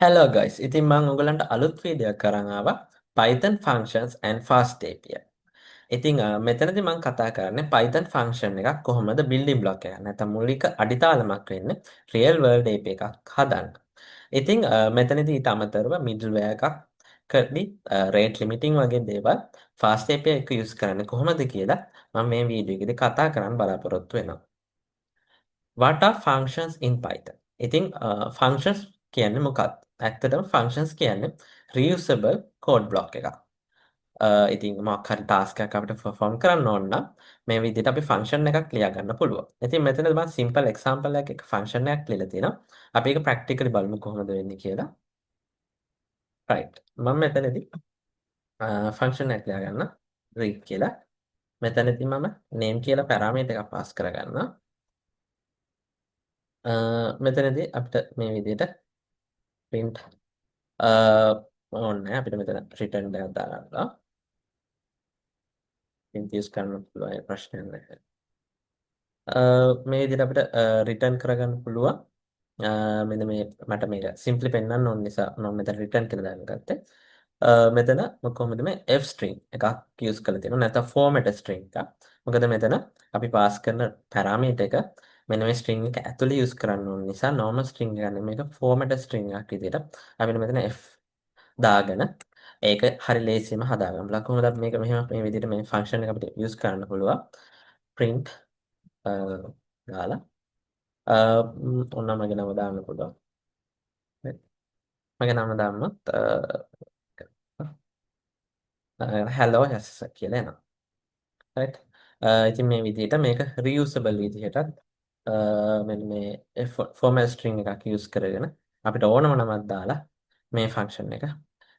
Hello guys, ඉතින් මම ඔයගලන්ට අලුත් වීඩියෝ එකක් අරන් ආවා Python functions and fast API. ඉතින් මෙතනදී මම කතා කරන්නේ Python function එකක් කොහොමද building block එකක් නැත්නම් මූලික අඩිතාලමක් වෙන්නේ real world API එකක් හදන්න. ඉතින් මෙතනදී ඊට අමතරව middleware එකක් කඩි rate limiting වගේ දේවල් fast API එක use කරන්නේ කොහොමද කියලා මම මේ වීඩියෝ එකේදී කතා කරන්න බලාපොරොත්තු වෙනවා. What are functions in Python? ඉතින් functions කියන්නේ මොකක්ද? ඇත්තටම functions කියන්නේ reusable code block එකක්. ඉතින් මොකක් හරි task එකක් අපිට perform කරන්න ඕන නම් මේ විදිහට අපි function එකක් ලියා ගන්න පුළුවන්. ඉතින් මෙතනදී මම simple example එකක function එකක් ලියලා තියෙනවා. අපි ඒක practically බලමු කොහොමද වෙන්නේ කියලා. right. මම මෙතනදී function එකක් ලියා ගන්න read කියලා. මෙතනදී මම name කියලා parameter එකක් pass කරගන්නවා. මෙතනදී අපිට මේ විදිහට print ඕනේ අපිට මෙතන return එකක් දාගන්නවා. print use කරන්න පුළුවන් ඒ ප්‍රශ්නයක් නැහැ. මේ විදිහට අපිට return කරගන්න පුළුවන්. මෙන්න මේ මට මේක simply පෙන්වන්න ඕන නිසා මම මෙතන return කියලා දාගත්තේ. මෙතන කොහොමද මේ f string එකක් use කරලා තියෙනවා නැත්නම් format string එකක්. මොකද මෙතන අපි pass කරන parameter එක මෙන්න මේ string එක ඇතුලේ use කරන්න ඕන නිසා normal string එක නෙමෙයි මේක format string එකක් විදිහට අපිට මෙතන f දාගෙන ඒක හරි ලේසියෙන්ම හදාගන්න පුළුවන්. කොහොමද අපි මේක මෙහෙම මේ විදිහට මේ function එක අපිට use කරන්න පුළුවන්. print දාලා ඔන්න මගේ නම දාන්න පුළුවන්. මගේ නම දාන්නත් hello yes කියලා එනවා. right. ඉතින් මේ විදිහට මේක reusable විදිහටත් මෙන්න මේ format string එකක් use කරගෙන අපිට ඕනම නමක් දාලා මේ function එක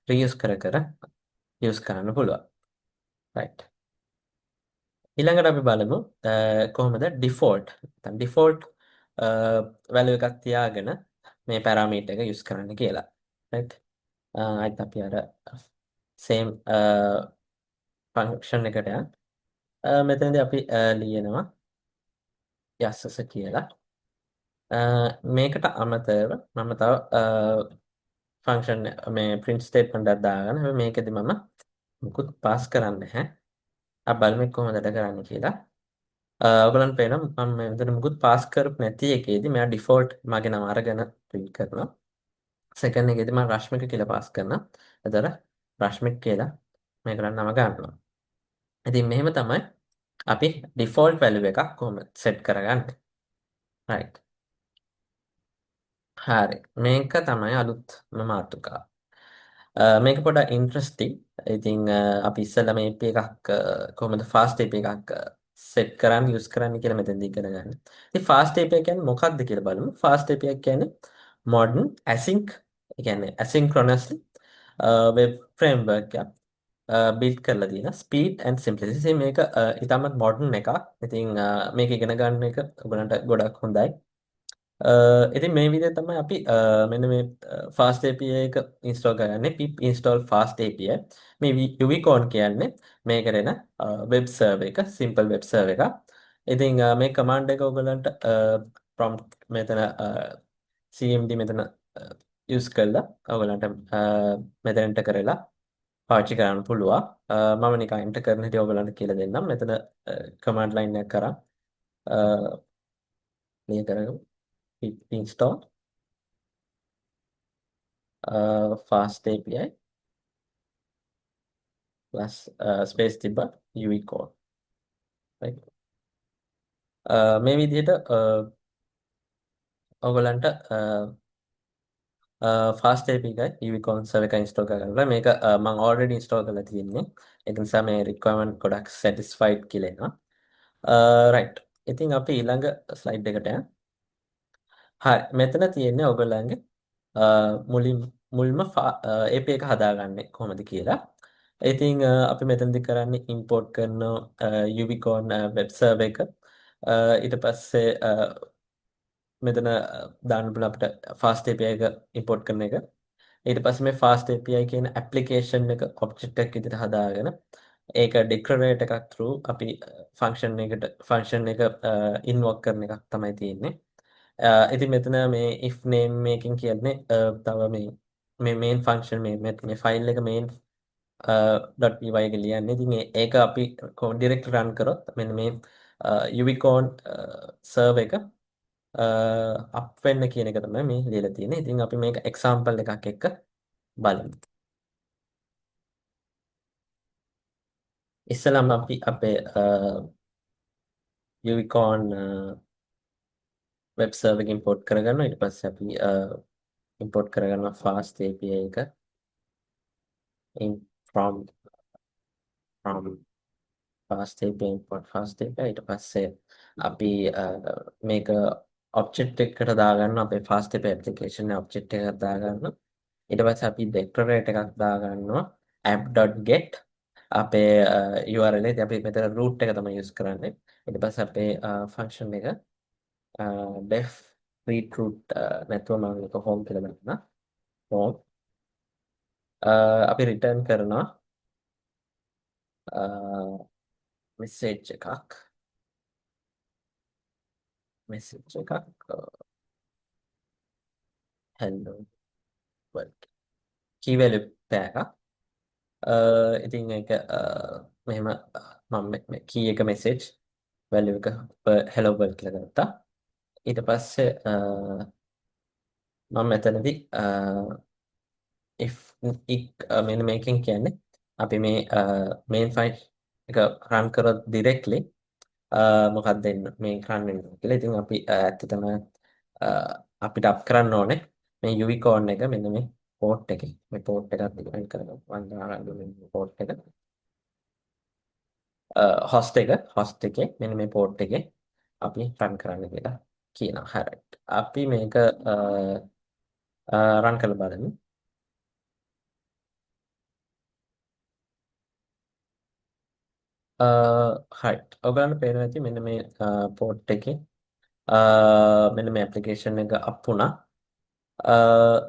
reuse කර use කරන්න පුළුවන්. right. ඊළඟට අපි බලමු කොහොමද default value එකක් තියාගෙන මේ parameter එක use කරන්න කියලා. right. අයිත් අපි අර same function එකට යන්න. මෙතනදී අපි ලියනවා යස්සස කියලා. මේකට අමතරව මම තව function මේ print statement එකක් දාගන්න. හැබැයි මේකෙදි මම මුකුත් pass කරන්නේ නැහැ. අපි බලමු කොහොමද කරන්නේ කියලා. ඔයගලන්ට පේනවා මම මෙතන මුකුත් pass කරපු නැති එකේදී මෙයා default මගේ නම අරගෙන print කරනවා. second එකේදී මම රශ්මික කියලා pass කරනවා. එතකොට රශ්මික කියලා මේකට නම ගන්නවා. ඉතින් මෙහෙම තමයි අපි default value එකක් කොහොමද set කරගන්නේ. right. හරි. මේක තමයි අලුත්ම මාතෘකාව. මේක පොඩ්ඩක් ඉන්ට්‍රස්ටිං. ඉතින් අපි ඉස්සෙල්ලා මේ API එකක් කොහොමද fast API එකක් set කරන්න use කරන්න කියලා මෙතනදී ඉගෙන ගන්න. ඉතින් fast API කියන්නේ මොකක්ද කියලා බලමු. fast API කියන්නේ modern async කියන්නේ asynchronously web framework එකක් build කරලා තියෙන speed and simplicity මේක ඉතාමත් modern එකක්. ඉතින් මේක ඉගෙන ගන්න එක ඔයගලන්ට ගොඩක් හොඳයි. ඉතින් මේ විදිහට තමයි අපි මෙන්න මේ fast API එක install කරගන්නේ pip install fast API. මේ UVCon කියන්නේ මේකට එන web server එක simple web server එකක්. ඉතින් මේ command එක ඔයගලන්ට prompt මෙතන cmd මෙතන use කරලා ඔයගලන්ට මෙතන enter කරලා පාවිච්චි කරන්න පුළුවන්. මම නිකන් enter කරන හැටි ඔයගලන්ට කියලා දෙන්නම්. මෙතන command line එක කරා මේ කරගමු. pip install fast API plus space තිබ්බා UE code. right. මේ විදිහට ඔයගලන්ට fast API එකයි UE code server එක install කරගන්න. මේක මම already install කරලා තියෙන්නේ. ඒක නිසා මේ requirement ගොඩක් satisfied කියලා එනවා. right. ඉතින් අපි ඊළඟ slide එකට යමු. හරි. මෙතන තියෙන්නේ ඔයගලන්ගේ මුල්ම API එක හදාගන්නේ කොහොමද කියලා. ඉතින් අපි මෙතනදී කරන්නේ import කරන UVCon web server එක. ඊට පස්සේ මෙතන දාන්න පුළුවන් අපිට fast API එක import කරන එක. ඊට පස්සේ මේ fast API කියන application එක object එකක් විදිහට හදාගෙන ඒක declarate එකක් through අපි function එක invoke කරන එකක් තමයි තියෙන්නේ. ඉතින් මෙතන මේ if name making කියන්නේ තව මේ මේ මේන් ෆන්ක්ෂන් මේ ෆයිල් එක මේන් .py එක ලියන්නේ. ඉතින් ඒක අපි ඩිරෙක්ට් රන් කරොත් මෙන්න මේ යුවිකෝන් සර්වර් එක අප් වෙන්න කියන එක තමයි මේ ලියලා තියෙන්නේ. ඉතින් අපි මේක එක්සැම්පල් එකක් එක්ක බලමු. ඉස්සෙල්ලාම අපි අපේ යුවිකෝන් වෙබ් සර්වර් එක ඉම්පෝර්ට් කරගන්නවා. ඊට පස්සේ අපි ඉම්පෝර්ට් කරගන්නවා fast API එක in from fast API import fast API. ඊට පස්සේ අපි මේක ඔබ්ජෙක්ට් එකකට දාගන්නවා. අපේ fast API application එක ඔබ්ජෙක්ට් එකකට දාගන්නවා. ඊට පස්සේ අපි declarator එකක් දාගන්නවා app.get අපේ URL එක. අපි මෙතන root එක තමයි use කරන්නේ. ඊට පස්සේ අපේ function එක def read root නැතුව මම මේක home කියලා දානවා. home අපි return කරනවා message එකක් hello world key value tag එකක්. ඉතින් ඒක මෙහෙම මම key එක message value එක hello world කියලා ගත්තා. ඊට පස්සේ මම මෙතනදී if මෙන්න මේකෙන් කියන්නේ අපි මේ main file එක run කරොත් directly මොකක්ද දෙන්න මේ රන් වෙනවා කියලා. ඉතින් අපි ඇත්තටම අපිට අප් කරන්න ඕනේ මේ යුවිකෝන් එක මෙන්න මේ පෝට් එකේ. මේ පෝට් එකත් ඩිෆයින් කරගමු. 1000 පෝට් එක. හොස්ට් එකේ මෙන්න මේ පෝට් එකේ අපි රන් කරන්න කියලා කියනවා. හරි. අපි මේක රන් කරලා බලමු. හරි. ඔයගලන්ට පේනවා ඇති මෙන්න මේ පෝට් එකේ මෙන්න මේ ඇප්ලිකේෂන් එක අප් වුණා.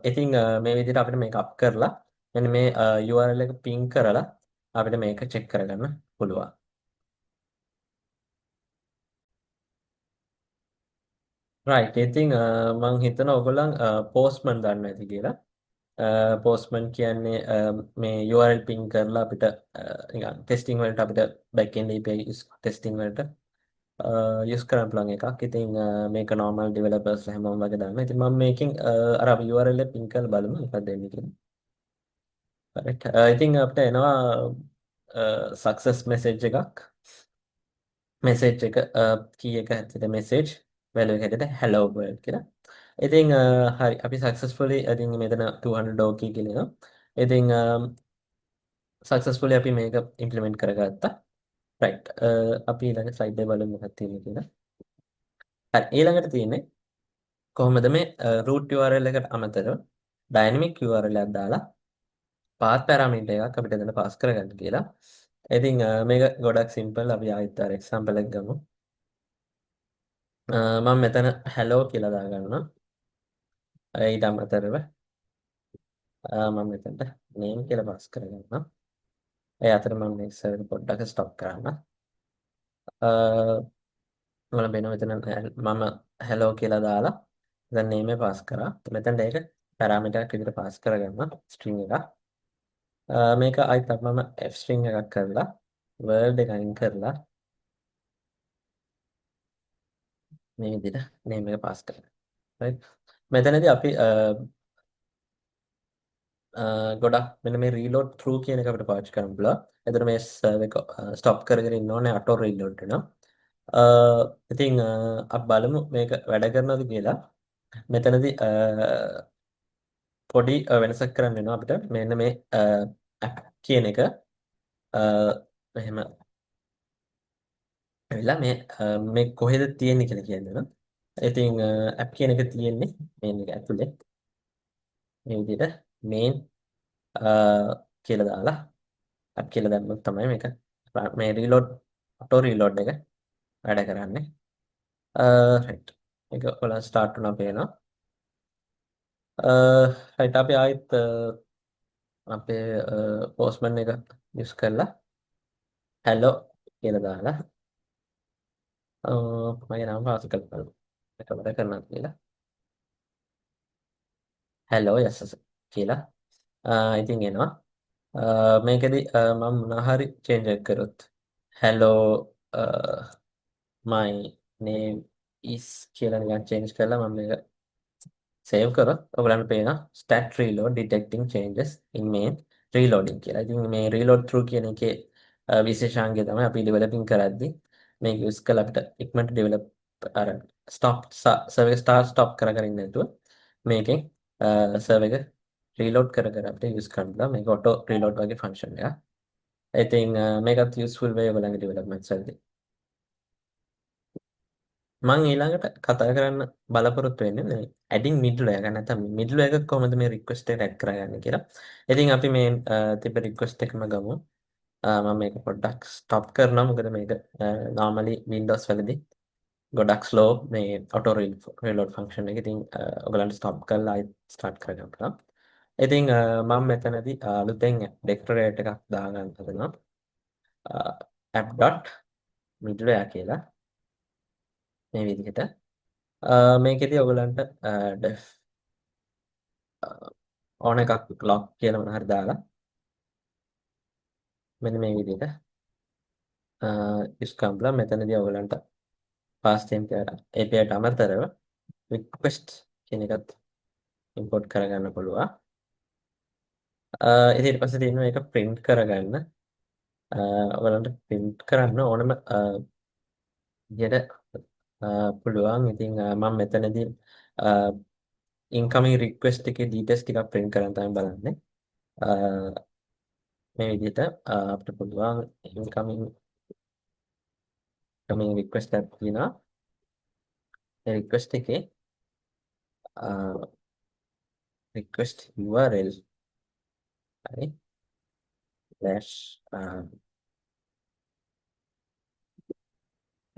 ඉතින් මේ විදිහට අපිට මේක අප් කරලා මෙන්න මේ URL එක පින් කරලා අපිට මේක චෙක් කරගන්න පුළුවන්. රයිට්. ඉතින් මම හිතනවා ඔයගොල්ලන් පෝස්ට්මන් දන්නවා ඇති කියලා. පෝස්ට්මන් කියන්නේ මේ URL පින් කරලා අපිට නිකන් ටෙස්ටිං වලට අපිට back end API ටෙස්ටිං වලට යූස් කරන්න පුළුවන් එකක්. ඉතින් මේක normal developers හැමෝම වගේ දන්නවා. ඉතින් මම මේකෙන් අර URL එක පින් කරලා බලමු මොකක්ද වෙන්නේ කියලා. right. ඉතින් අපිට එනවා සක්සස් මෙසේජ් එකක්. මෙසේජ් එක කී එක හැටියට මෙසේජ් වැලියු එක හැටියට hello world කියලා. ඉතින් හරි අපි සක්සස්ෆුලි ඉතින් මෙතන 200 ඩෝකී කියලා එනවා. ඉතින් සක්සස්ෆුලි අපි මේක ඉම්ප්ලිමන්ට් කරගත්තා. right. අපි ඊළඟ ස්ලයිඩ් එක බලමු මොකක්ද තියෙන්නේ කියලා. හරි ඊළඟට තියෙන්නේ කොහොමද මේ root URL එකට අමතරව dynamic URL එකක් දාලා path parameter එකක් අපිට එතන පාස් කරගන්න කියලා. ඉතින් මේක ගොඩක් සිම්පල්. අපි ආයෙත් අර එක්සැම්පල් එක ගමු. මම මෙතන hello කියලා දාගන්නවා. ඊට අමතරව මම මෙතනට name කියලා පාස් කරගන්නවා. ඒ අතර මම මේ සර්වර් පොඩ්ඩක් ස්ටොප් කරන්න. මම වෙන මෙතන මම hello කියලා දාලා දැන් name එක පාස් කරා. මෙතනට ඒක parameter එකක් විදිහට පාස් කරගන්නවා string එකක්. මේක ආයෙත් මම f string එකක් කරලා world එක අයින් කරලා මේ විදිහට name එක පාස් කරනවා. right. මෙතනදී අපි ගොඩක් මෙන්න මේ reload through කියන එක අපිට පාවිච්චි කරන්න පුළුවන්. එතකොට මේ server එක stop කරගෙන ඉන්න ඕනේ auto reload වෙනවා. ඉතින් අපි බලමු මේක වැඩ කරනවද කියලා. මෙතනදී පොඩි වෙනසක් කරන්න වෙනවා අපිට. මෙන්න මේ app කියන එක මෙහෙම ඇවිල්ලා මේ කොහෙද තියෙන්නේ කියලා කියන්න. ඉතින් app කියන එක තියෙන්නේ මේක ඇතුලේ මේ විදිහට main කියලා දාලා app කියලා දැම්මොත් තමයි මේක මේ reload auto reload එක වැඩ කරන්නේ. right. මේක ඔයාලා start වුණා පේනවා. right. අපි ආයෙත් අපේ postman එක use කරලා hello කියලා දාලා මගේ නම පාවිච්චි කරලා ඒක වැඩ කරනවා කියලා hello yes කියලා ඉතින් එනවා. මේකෙදි මම මොනාහරි චේන්ජ් එකක් කරොත් hello my name is කියලා නිකන් චේන්ජ් කරලා මම මේක සේව් කරොත් ඔයගලන්ට පේනවා stat reload detecting changes in main reloading කියලා. ඉතින් මේ reload through කියන එකේ විශේෂාංගය තමයි අපි ඩෙවලොපින් කරද්දී මේක යූස් කරලා අපිට ඉක්මනට ඩෙවලොප් අර සර්වර් එක ස්ටොප් කර කර ඉන්නේ නැතුව මේකෙන් සර්වර් එක රීලෝඩ් කර කර අපිට යූස් කරන්න පුළුවන්. මේක ඔටෝ රීලෝඩ් වගේ ෆන්ක්ෂන් එකක්. ඉතින් මේකත් යූස්ෆුල් වෙයි ඔයගලන්ගේ ඩෙවලොප්මන්ට්ස් වලදී. මම ඊළඟට කතා කරන්න බලාපොරොත්තු වෙන්නේ මේ ඇඩින් මිඩ්ල්වෙයර් එක නැත්නම් මිඩ්ල්වෙයර් එක කොහොමද මේ රික්වෙස්ට් එක ඇඩ් කරගන්නේ කියලා. ඉතින් අපි මේ තිබ්බ රික්වෙස්ට් එකම ගමු. මම මේක පොඩ්ඩක් ස්ටොප් කරනවා මොකද මේක normally Windows වලදී ගොඩක් ස්ලෝ මේ ඔටෝ රීලෝඩ් ෆන්ක්ෂන් එක. ඉතින් ඔයගලන්ට ස්ටොප් කරලා ආයෙත් ස්ටාර්ට් කරගන්න පුළුවන්. ඉතින් මම මෙතනදී අලුතෙන් ඩෙකොරේට් එකක් දාගන්න හදනවා. app.middleware කියලා මේ විදිහට. මේකෙදි ඔයගලන්ට def ඕන එකක් ලොක් කියලා මොන හරි දාලා මෙන්න මේ විදිහට යූස් කරලා මෙතනදී ඔයගලන්ට fast API ට අමතරව request කියන එකත් import කරගන්න පුළුවන්. ඉතින් ඊට පස්සේ තියෙනවා මේක print කරගන්න. ඔයගලන්ට print කරන්න ඕනම විදිහට පුළුවන්. ඉතින් මම මෙතනදී incoming request එකේ details ටිකක් print කරන්න තමයි බලන්නේ. මේ විදිහට අපිට පුළුවන් incoming request එකක් තියෙනවා. ඒ request එකේ request URL හරි slash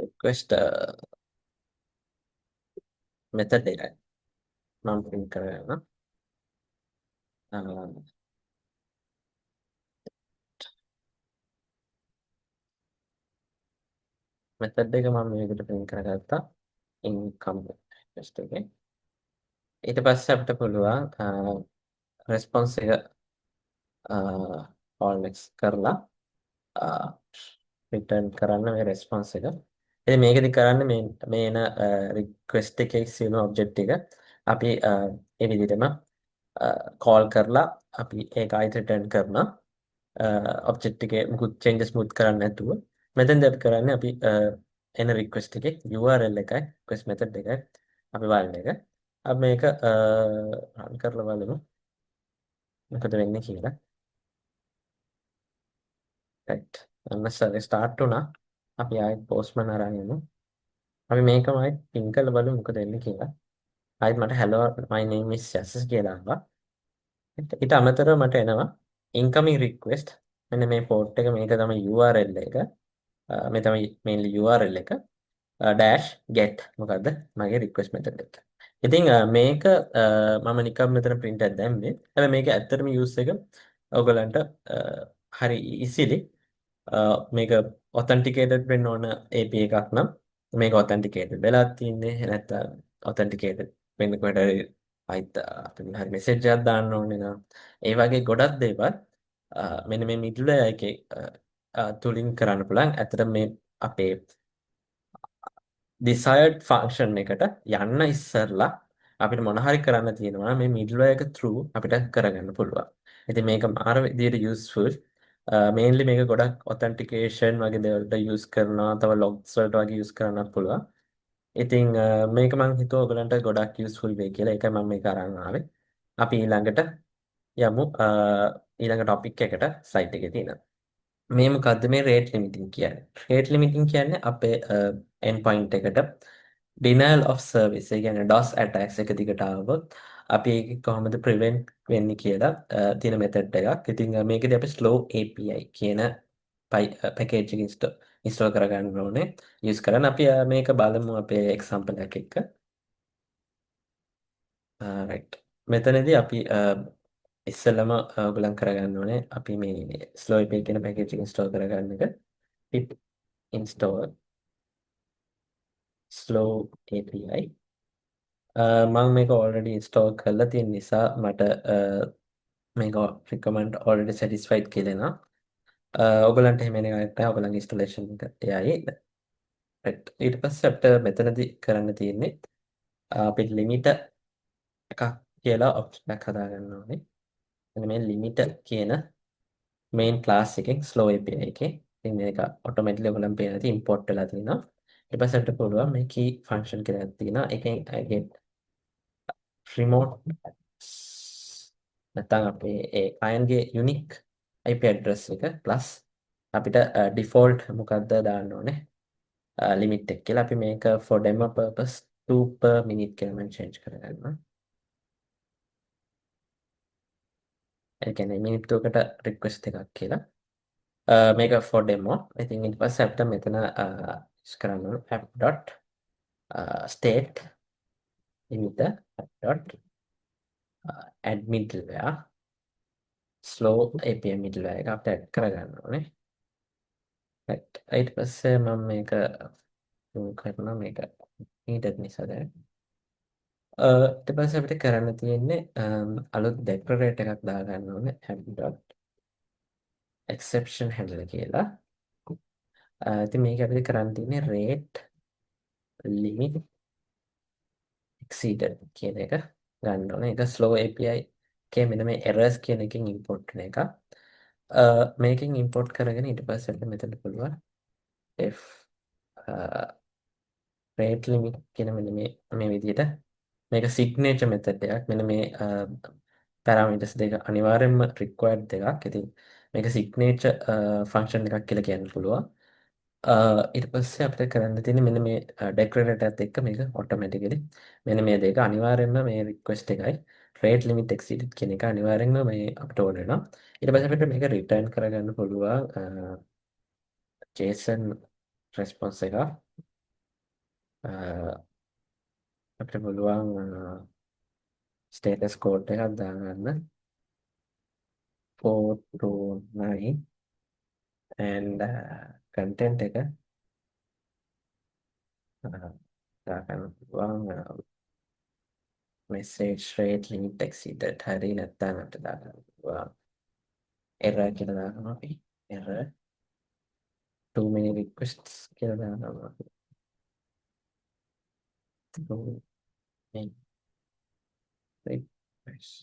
request method එකයි මම print කරගන්නවා. method එක මම මේ විදිහට print කරගත්තා income request එකේ. ඊට පස්සේ අපිට පුළුවන් response එක all කරලා රිටර්න් කරන්න මේ රෙස්පොන්ස් එක. ඉතින් මේකෙදි කරන්නේ මේ එන රික්වෙස්ට් එකේ සියලු ඔබ්ජෙක්ට් එක අපි ඒ විදිහටම කෝල් කරලා අපි ඒක ආයෙත් රිටර්න් කරනවා. ඔබ්ජෙක්ට් එකේ මුකුත් චේන්ජස් මුත් කරන්නේ නැතුව. මෙතෙන්දී අපි කරන්නේ අපි එන රික්වෙස්ට් එකේ URL එකයි රික්වෙස්ට් මෙතඩ් එකයි අපි බලන එක. අපි මේක රන් කරලා බලමු. මොකද වෙන්නේ කියලා. right අන්න ස්ටාර්ට් වුණා. අපි ආයෙත් පෝස්ට්මන් අරන් යමු. අපි මේකම ආයෙත් පින් කරලා බලමු මොකද වෙන්නේ කියලා. ආයෙත් මට hello my name is යසස් කියලා ආවා. ඊට අමතරව මට එනවා incoming request. මෙන්න මේ port එක මේක තමයි URL එක. මේ තමයි mainly URL එක. dash get මොකද්ද මගේ request method එක. ඉතින් මේක මම නිකම් මෙතන print එකක් දැම්මේ. හැබැයි මේක ඇත්තටම use එක ඔයගලන්ට හරි easily මේක authenticated වෙන්න ඕන API එකක් නම් මේක authenticated වෙලා තින්නේ. නැත්නම් authenticated වෙන්න කොහෙද අයිත් අපිට හරි message එකක් දාන්න ඕනේ නම් ඒ වගේ ගොඩක් දේවල් මෙන්න මේ middleware එකේ තුලින් කරන්න පුළුවන්. ඇත්තට මේ අපේ desired function එකට යන්න ඉස්සරලා අපිට මොන හරි කරන්න තියෙනවා මේ middleware එක through අපිට කරගන්න පුළුවන්. ඉතින් මේක මාර විදියට useful. mainly මේක ගොඩක් authentication වගේ දේවල්ට use කරනවා. තව logs වලට වගේ use කරන්නත් පුළුවන්. ඉතින් මේක මම හිතුවා ඔයගලන්ට ගොඩක් useful වෙයි කියලා. ඒකයි මම මේක අරන් ආවේ. අපි ඊළඟට යමු ඊළඟ topic එකට site එකේ තියෙන. මේ මොකද්ද මේ rate limiting කියන්නේ? rate limiting කියන්නේ අපේ endpoint එකට denial of service ඒ කියන්නේ DOS attacks එක දිගට ආවොත් අපි ඒක කොහොමද prevent වෙන්නේ කියලා තියෙන method එකක්. ඉතින් මේකදී අපි slow API කියන package එක install කරගන්න ඕනේ. use කරන්න අපි මේක බලමු අපේ example එකක් එක්ක. right. මෙතනදී අපි ඉස්සෙල්ලම ඔයගලන් කරගන්න ඕනේ අපි මේ slow API කියන package එක install කරගන්න එක. pip install slow API මම මේක already install කරලා තියෙන නිසා මට මේක recommend already satisfied කියලා එනවා. ඔයගලන්ට එහෙම එන එකක් නැහැ. ඔයගලන්ගේ installation එක එයයි. right. ඊට පස්සේ අපිට මෙතනදී කරන්න තියෙන්නේ අපි limiter එකක් කියලා option එකක් හදාගන්න ඕනේ. මෙන්න මේ limiter කියන main class එකෙන් slow API එකේ. ඉතින් මේක automatically ඔයගලන් පේන ඇති import වෙලා තියෙනවා. ඊට පස්සේ අපිට පුළුවන් මේ key function කියලා එකක් තියෙනවා. ඒකෙන් get remote නැත්නම් අපේ ඒ client-ගේ unique IP address එක plus අපිට default මොකක්ද දාන්න ඕනේ limit එක කියලා. අපි මේක for demo purpose 2 per minute කියලා මම change කරගන්නවා. ඒ කියන්නේ මිනිත්තුවකට request එකක් කියලා. මේක for demo. ඉතින් ඊට පස්සේ අපිට මෙතන use කරන්න ඕන app dot state limiter app dot add middleware slow API middleware එක අපිට add කරගන්න ඕනේ. right. ඊට පස්සේ මම මේක කරනවා මේක needed නිසා දැන්. ඊට පස්සේ අපිට කරන්න තියෙන්නේ අලුත් decorator එකක් දාගන්න ඕනේ app dot exception handler කියලා. ඉතින් මේක අපිට කරන්න තියෙන්නේ rate limit exceeded කියන එක ගන්න ඕනේ. ඒක slow API එකේ මෙන්න මේ errors කියන එකෙන් import වෙන එක. මේකෙන් import කරගෙන ඊට පස්සේ අපිට මෙතන පුළුවන් if rate limit කියන මෙන්න මේ විදිහට මේක signature method එකක්. මෙන්න මේ parameters දෙක අනිවාර්යෙන්ම required දෙකක්. ඉතින් මේක signature function එකක් කියලා කියන්න පුළුවන්. ඊට පස්සේ අපිට කරන්න තියෙන්නේ මෙන්න මේ decorator එකත් එක්ක මේක automatically මෙන්න මේ දෙක අනිවාර්යෙන්ම මේ request එකයි rate limit exceeded කියන එක අනිවාර්යෙන්ම මේ අපිට ඕන වෙනවා. ඊට පස්සේ අපිට මේක return කරගන්න පුළුවන් JSON response එක අපිට පුළුවන් status code එකක් දාගන්න 429 and content එක දාගන්න පුළුවන් message rate limit exceeded හරි නැත්නම් අපිට දාගන්න පුළුවන් error කියලා දානවා අපි error too many requests කියලා දානවා too many requests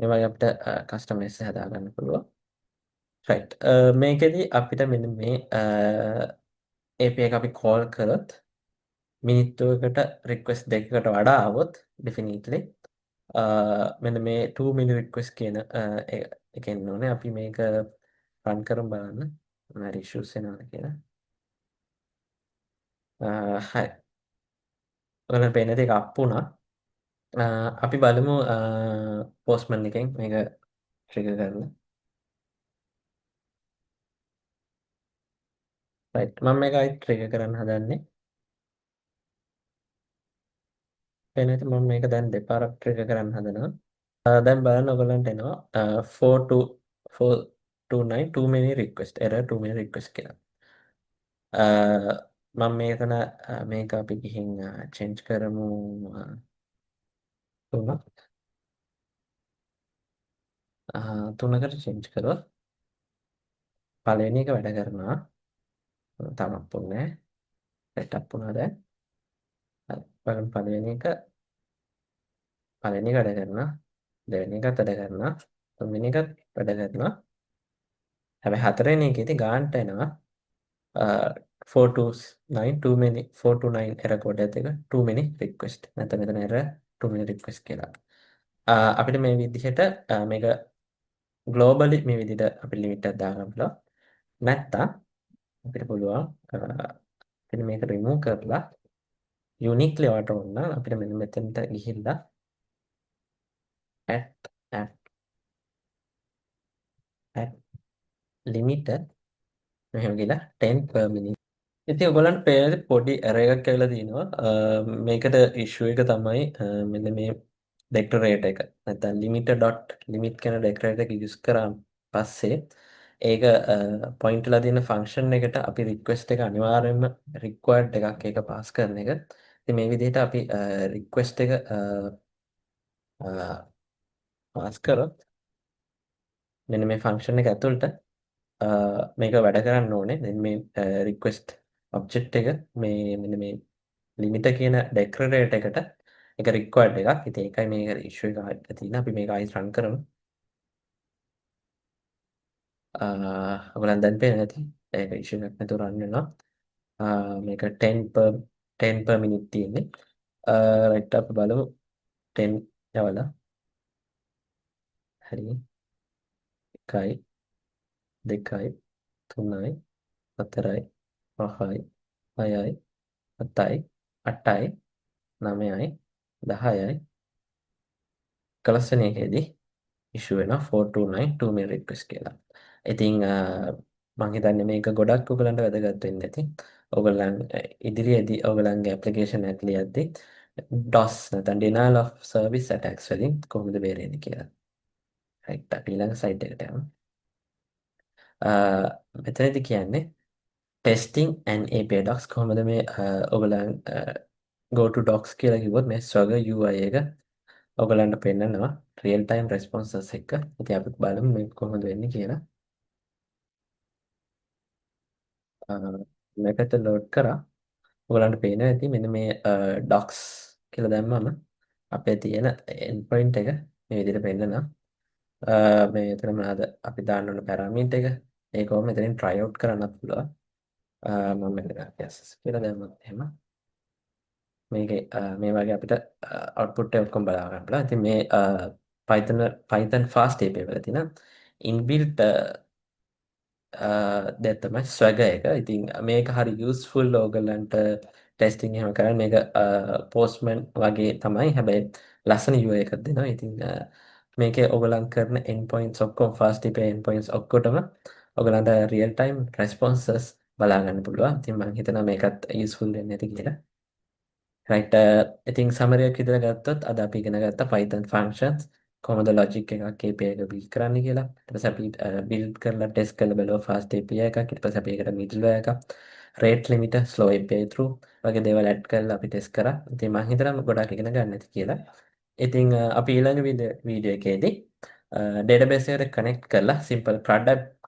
ඒ වගේ අපිට custom message හදාගන්න පුළුවන් right මේකෙදි අපිට මෙන්න මේ API එක අපි call කරොත් මිනිත්තුවකට රික්වෙස්ට් දෙකකට වඩා આવොත් ඩෙෆිනිට්ලි මෙන්න මේ 2 මිනි රික්වෙස්ට් කියන එකෙන් ඕනේ අපි මේක රන් කරමු බලන්න මොනවා ඉෂුස් එනවද කියලා. හරි. ඔයාලට පේන දේ අප් වුණා. අපි බලමු පෝස්ට්මන් එකෙන් මේක ට්‍රිගර් කරන්න. රයිට් මම මේක ආයි ට්‍රිගර් කරන්න හදන්නේ. එනකොට මම මේක දැන් දෙපාරක් ට්‍රිගර් කරන්න හදනවා. දැන් බලන්න ඔයගලන්ට එනවා 429 too many request error too many request කියලා. මම මෙතන මේක අපි ගිහින් change කරමු 3ක්. 3කට change කරොත් පළවෙනි එක වැඩ කරනවා. තාමත් පුන්නේ setup වුණා දැන්. හරි. බලමු පළවෙනි එක වැඩ කරනවා. දෙවෙනි එකත් වැඩ කරනවා. තුන්වෙනි එකත් වැඩ කරනවා. හැබැයි හතරවෙනි එකේදී ගානට එනවා 429 too many 429 error code එකත් එක too many request නැත්නම් මෙතන error too many request කියලා. අපිට මේ විදිහට මේක globally මේ විදිහට අපි limit එකක් දාගන්න පුළුවන්. නැත්නම් අපිට පුළුවන් මෙන්න මේක remove කරලා uniquely වට ඕන නම් අපිට මෙන්න මෙතනට ගිහිල්ලා at limiter මෙහෙම ගිහලා 10 per minute ඉතින් ඔයගොල්ලන්ට පේන පොඩි error එකක් ඇවිල්ලා තිනවා. මේකට issue එක තමයි මෙන්න මේ decorator එක. නැත්නම් limiter.limit කියන decorator එක use කරාන් පස්සේ ඒක point වෙලා තියෙන function එකට අපි request එක අනිවාර්යයෙන්ම required එකක් ඒක pass කරන එක. ඉතින් මේ විදිහට අපි request එක පාස් කරොත් මෙන්න මේ ෆන්ක්ෂන් එක ඇතුළට මේක වැඩ කරන්න ඕනේ. දැන් මේ රික්වෙස්ට් ඔබ්ජෙක්ට් එක මේ මෙන්න මේ ලිමිටර් කියන ඩෙකොරේටර් එකට ඒක රික්වයර්ඩ් එකක්. ඉතින් ඒකයි මේක ඉෂුව එක ආයෙත් තියෙන. අපි මේක ආයෙත් රන් කරමු. ඔයගලන් දැන් පේන්නේ නැති. ඒක ඉෂුව එකක් නැතුව රන් වෙනවා. මේක 10 per minute තියෙන්නේ. රයිට් අපි බලමු 10 යවලා. හරි. 1යි 2යි 3යි 4යි 5යි 6යි 7යි 8යි 9යි 10යි 11 වෙනි එකේදී ඉෂුව වෙනවා 429 2 minute request කියලා. ඉතින් මම හිතන්නේ මේක ගොඩක් ඔයගලන්ට වැදගත් වෙන්න ඇති. ඔයගලන් ඉදිරියේදී ඔයගලන්ගේ ඇප්ලිකේෂන් එක ලියද්දී DOS නැත්නම් denial of service attacks වලින් කොහොමද බේරෙන්නේ කියලා. right අපි ඊළඟ සයිට් එකට යමු. මෙතනදී කියන්නේ testing and API docs කොහොමද මේ ඔයගලන් go to docs කියලා කිව්වොත් මේ Swagger UI එක ඔයගලන්ට පෙන්නනවා real time responses එක. ඉතින් අපි බලමු මේක කොහොමද වෙන්නේ කියලා. මේකට ලෝඩ් කරා. ඔයගලන්ට පේනවා ඇති මෙන්න මේ docs කියලා දැම්මම අපේ තියෙන endpoint එක මේ විදිහට පෙන්නනවා. මේ එතන මොනවාද අපි දාන්න ඕන පැරාමීටර් එක. ඒක ඔබ මෙතනින් try out කරන්නත් පුළුවන්. මම මෙතන yes කියලා දැම්මත් එහෙම මේකේ මේ වගේ අපිට output එක ඔක්කොම බලා ගන්න පුළුවන්. ඉතින් මේ Python fast API වල තියෙන inbuilt දැන් තමයි ස්වැග එක. ඉතින් මේක හරි යූස්ෆුල් ඕගලන්ට ටෙස්ටිං එහෙම කරන්න. මේක පෝස්ට්මන් වගේ තමයි. හැබැයි ලස්සන UI එකක් දෙනවා. ඉතින් මේකේ ඔයගලන් කරන end points ඔක්කොම fast API end points ඔක්කොටම ඔයගලන්ට real time responses බලා ගන්න පුළුවන්. ඉතින් මම හිතනවා මේකත් යූස්ෆුල් වෙන්නේ නැති කියලා. right ඉතින් summary එක විතර ගත්තොත් අද අපි ඉගෙන ගත්ත Python functions කොහොමද logic එකක් API එක build කරන්න කියලා. ඊට පස්සේ අපි build කරලා test කරලා බලුවා fast API එකක්. ඊට පස්සේ අපි ඒකට middleware එකක් rate limiter slow API through වගේ දේවල් add කරලා අපි test කරා. ඉතින් මම හිතනවා ගොඩක් ඉගෙන ගන්න ඇති කියලා. ඉතින් අපි ඊළඟ වීඩියෝ එකේදී database එකට connect කරලා simple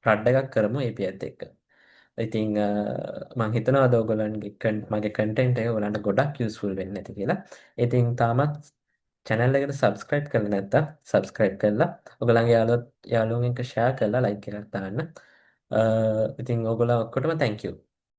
CRUD එකක් කරමු API එකත් එක්ක. ඉතින් මම හිතනවා අද ඔයගොල්ලන්ගේ මගේ කන්ටෙන්ට් එක ඔයගොල්ලන්ට ගොඩක් යූස්ෆුල් වෙන්න ඇති කියලා. ඉතින් තාමත් channel එකට subscribe කරලා නැත්නම් subscribe කරලා ඔයගොල්ලන්ගේ යාළුවෝ එක්ක share කරලා like එකක් දාන්න. ඉතින් ඔයගොල්ලෝ ඔක්කොටම thank you.